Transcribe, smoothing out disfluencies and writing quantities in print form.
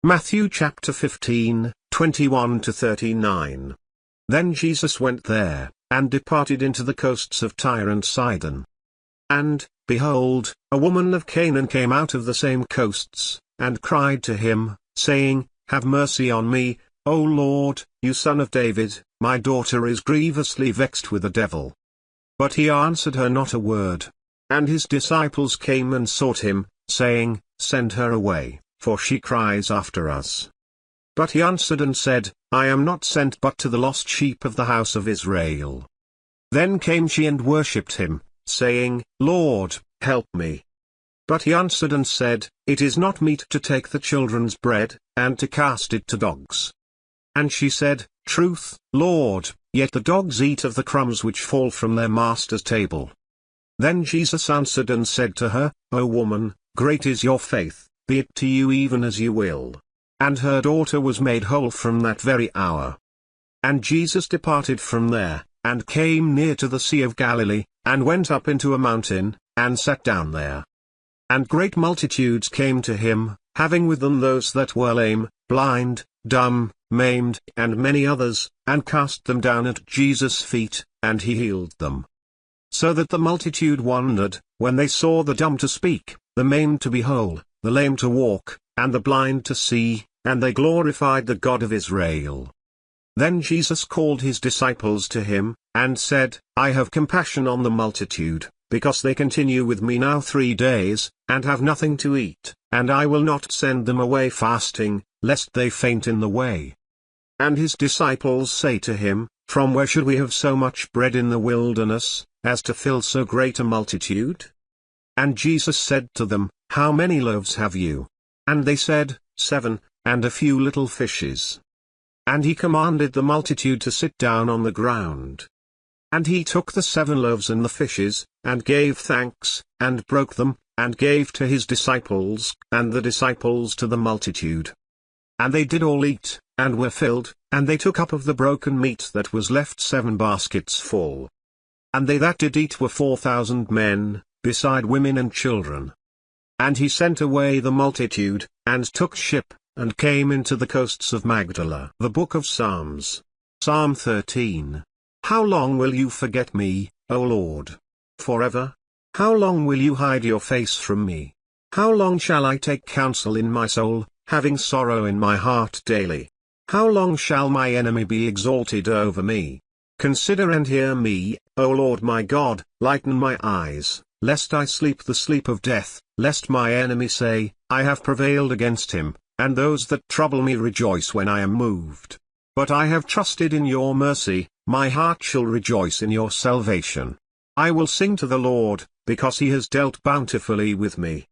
Matthew chapter 15, 21-39. Then Jesus went there, and departed into the coasts of Tyre and Sidon. And, behold, a woman of Canaan came out of the same coasts, and cried to him, saying, Have mercy on me, O Lord, you Son of David, my daughter is grievously vexed with a devil. But he answered her not a word. And his disciples came and sought him, saying, Send her away, for she cries after us. But he answered and said, I am not sent but to the lost sheep of the house of Israel. Then came she and worshipped him, saying, Lord, help me. But he answered and said, It is not meet to take the children's bread, and to cast it to dogs. And she said, Truth, Lord, yet the dogs eat of the crumbs which fall from their master's table. Then Jesus answered and said to her, O woman, great is your faith, be it to you even as you will. And her daughter was made whole from that very hour. And Jesus departed from there, and came near to the Sea of Galilee, and went up into a mountain, and sat down there. And great multitudes came to him, having with them those that were lame, blind, dumb, maimed, and many others, and cast them down at Jesus' feet, and he healed them. So that the multitude wondered, when they saw the dumb to speak, the maimed to be whole, the lame to walk, and the blind to see, and they glorified the God of Israel. Then Jesus called his disciples to him, and said, I have compassion on the multitude, because they continue with me now 3 days, and have nothing to eat, and I will not send them away fasting, lest they faint in the way. And his disciples say to him, From where should we have so much bread in the wilderness, as to fill so great a multitude? And Jesus said to them, How many loaves have you? And they said, 7, and a few little fishes. And he commanded the multitude to sit down on the ground. And he took the 7 loaves and the fishes, and gave thanks, and broke them, and gave to his disciples, and the disciples to the multitude. And they did all eat, and were filled, and they took up of the broken meat that was left 7 baskets full. And they that did eat were 4,000 men, beside women and children. And he sent away the multitude, and took ship, and came into the coasts of Magdala. The Book of Psalms. Psalm 13. How long will you forget me, O Lord? Forever? How long will you hide your face from me? How long shall I take counsel in my soul, having sorrow in my heart daily? How long shall my enemy be exalted over me? Consider and hear me, O Lord my God, lighten my eyes, lest I sleep the sleep of death, lest my enemy say, I have prevailed against him, and those that trouble me rejoice when I am moved. But I have trusted in your mercy, my heart shall rejoice in your salvation. I will sing to the Lord, because he has dealt bountifully with me.